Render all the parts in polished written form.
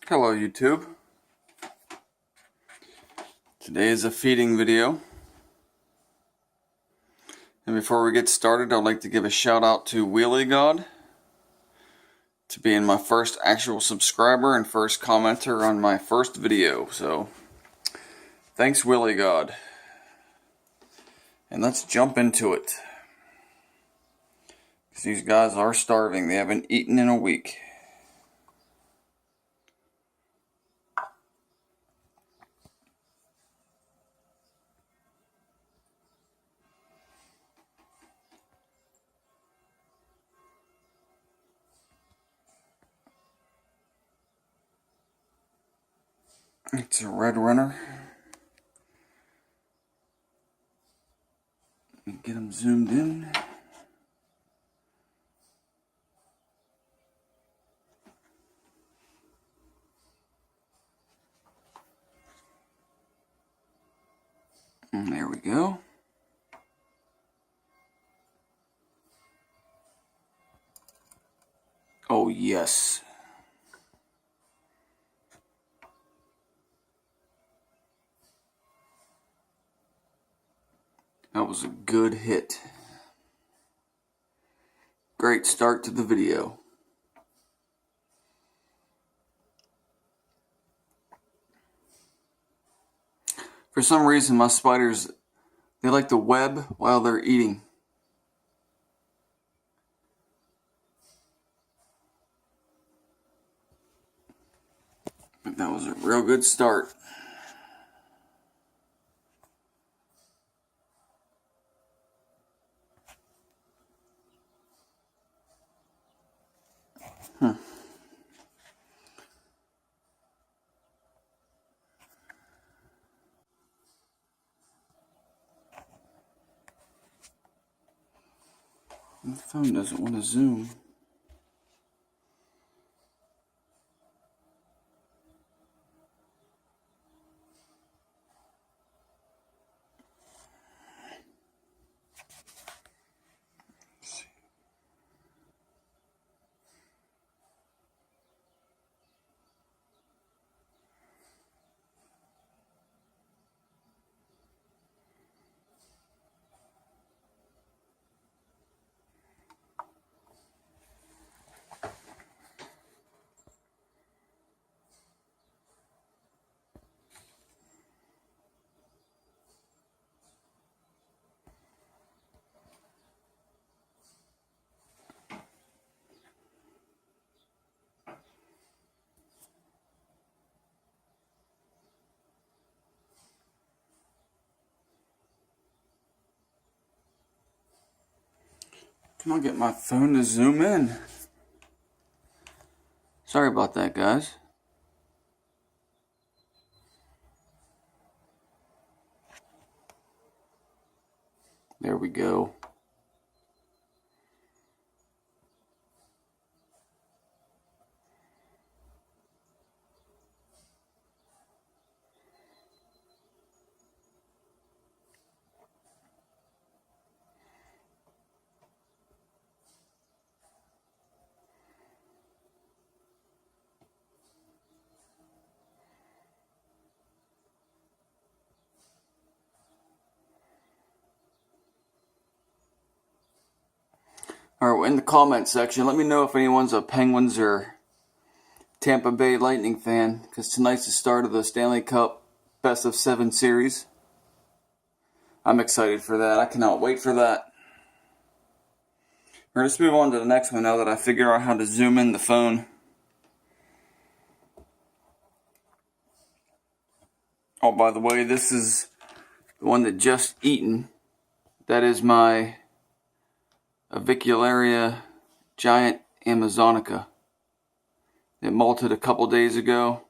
Hello YouTube. Today is a feeding video. And before we get started, I'd like to give a shout out to Wheelie God to being my first actual subscriber and first commenter on my first video. So thanks Wheelie God. And let's jump into it. Because these guys are starving. They haven't eaten in a week. It's a red runner. Get them zoomed in. And there we go. Oh yes. That was a good hit. Great start to the video. For some reason my spiders, they like to web while they're eating. But that was a real good start. The phone doesn't want to zoom. Can I get my phone to zoom in? Sorry about that, guys. There we go. Alright, in the comment section, let me know if anyone's a Penguins or Tampa Bay Lightning fan, because tonight's the start of the Stanley Cup Best of 7 series. I'm excited for that. I cannot wait for that. Alright, let's move on to the next one now that I figured out how to zoom in the phone. Oh, by the way, this is the one that just eaten. That is my Avicularia giant Amazonica. It molted a couple days ago.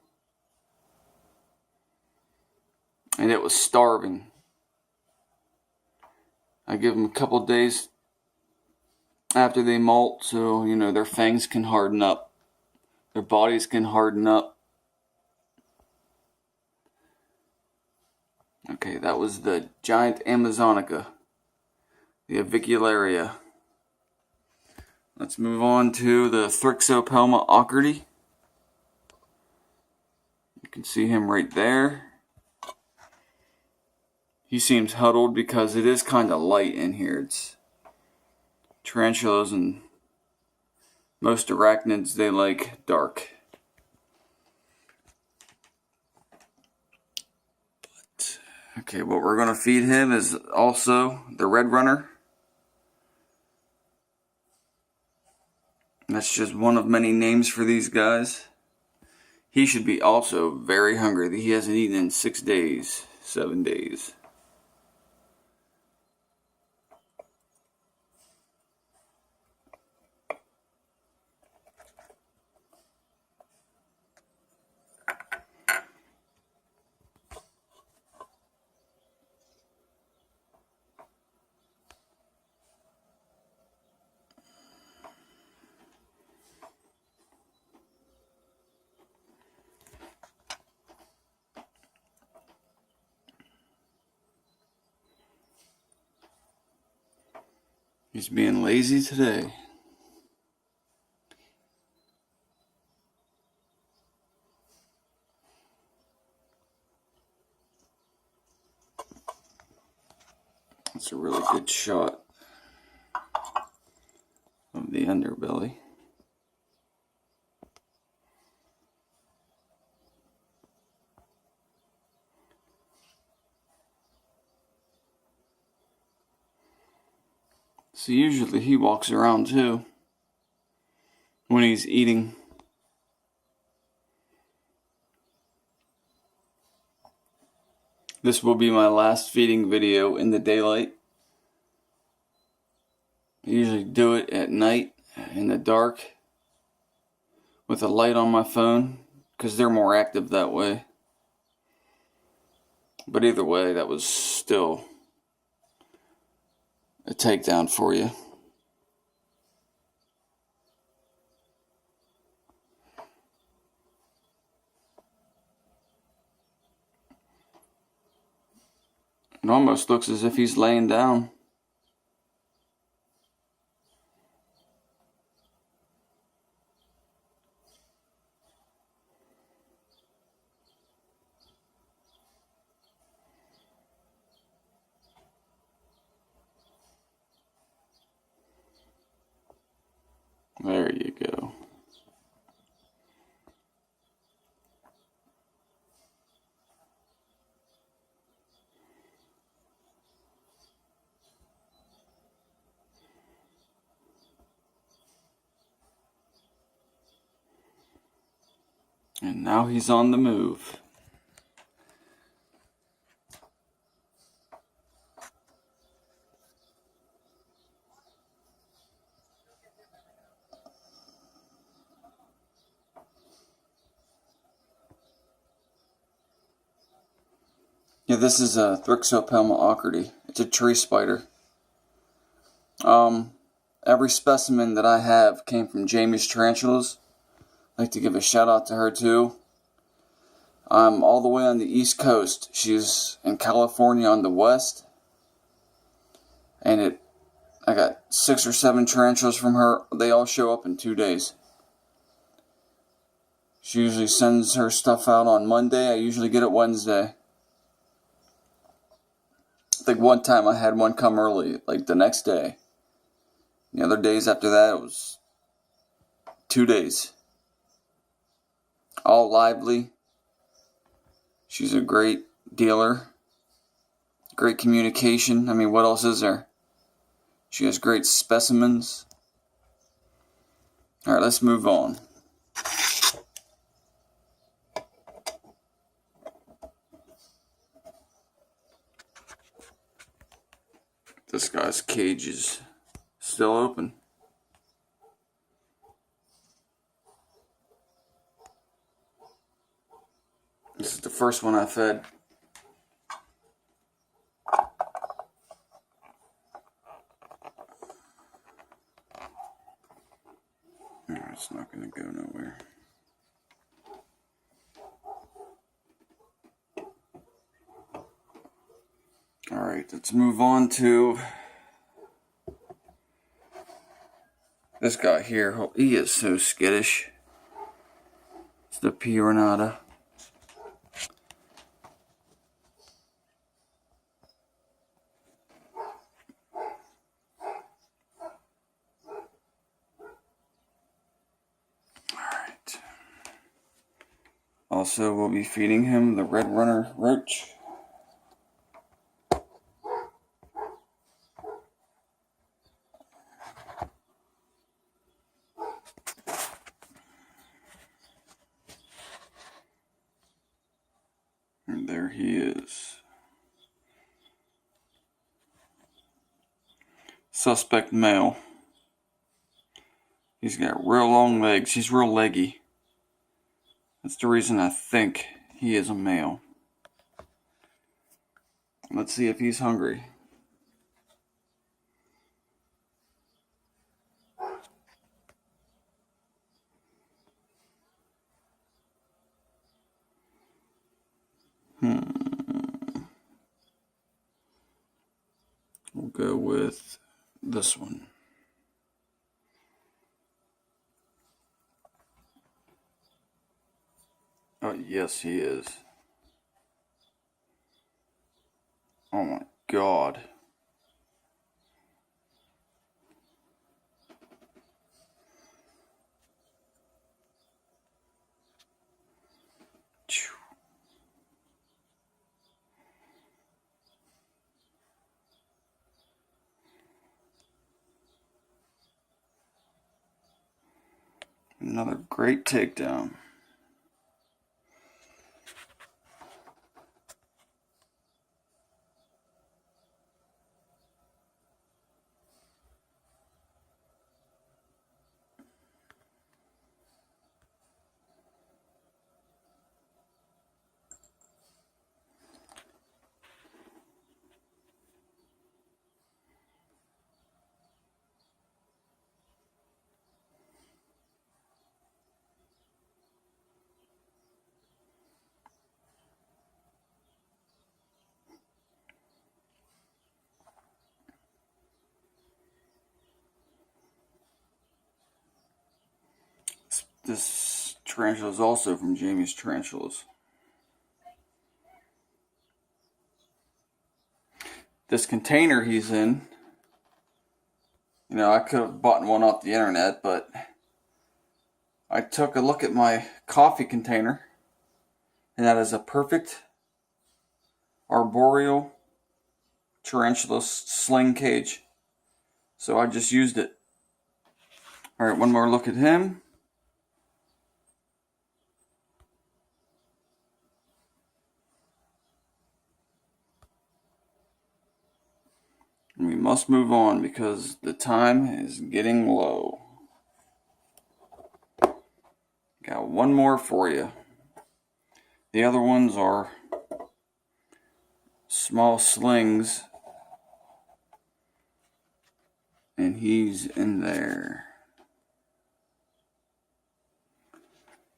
And it was starving. I give them a couple days after they molt so, their fangs can harden up. Their bodies can harden up. Okay, that was the giant Amazonica. The Avicularia. Let's move on to the Thrixopelma aukerty. can see him right there. He seems huddled because it is kind of light in here. It's tarantulas and most arachnids, they like dark. Okay, what we're going to feed him is also the red runner. That's just one of many names for these guys. He should be also very hungry. He hasn't eaten in 6 days, 7 days. He's being lazy today. That's a really good shot of the underbelly. So usually he walks around too when he's eating. This will be my last feeding video in the daylight. I usually do it at night in the dark with a light on my phone because they're more active that way. But either way, that was still a takedown for you. It almost looks as if he's laying down. There you go. And now he's on the move. Yeah, this is a Thrixopelma ocridi. It's a tree spider. Every specimen that I have came from Jamie's Tarantulas. I'd like to give a shout out to her too. I'm all the way on the East Coast. She's in California on the west. And I got 6 or 7 tarantulas from her. They all show up in 2 days. She usually sends her stuff out on Monday. I usually get it Wednesday. I think one time I had one come early, like the next day. The other days after that, it was 2 days. All lively. She's a great dealer. Great communication. I mean, what else is there? She has great specimens. Alright, let's move on. This guy's cage is still open. This is the first one I fed. It's not going to go nowhere. Alright, let's move on to this guy here. He is so skittish. It's the Piranha. Also, we'll be feeding him the red runner roach. And there he is. Suspect male. He's got real long legs. He's real leggy. That's the reason I think he is a male. Let's see if he's hungry. We'll go with this one. Oh, yes, he is. Oh my God. Another great takedown. This tarantula is also from Jamie's Tarantulas. This container he's in, you know, I could have bought one off the internet, but I took a look at my coffee container, and that is a perfect arboreal tarantula sling cage. So I just used it. Alright, one more look at him. And we must move on because the time is getting low. Got one more for you. The other ones are small slings, and he's in there.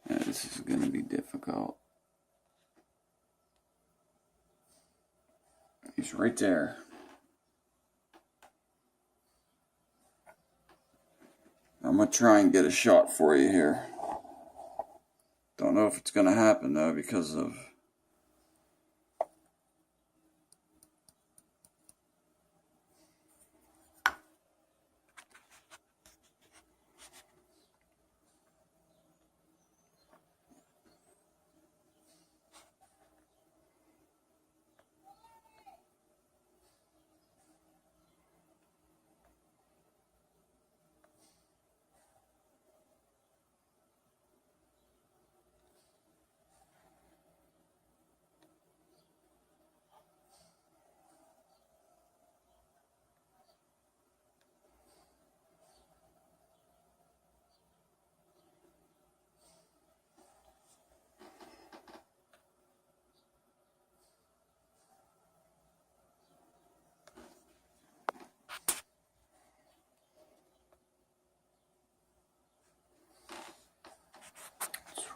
Yeah, this is going to be difficult. He's right there. I'm going to try and get a shot for you here. Don't know if it's going to happen though because of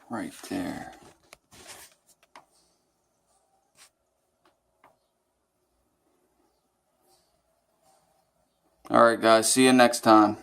right there. Alright guys, see you next time.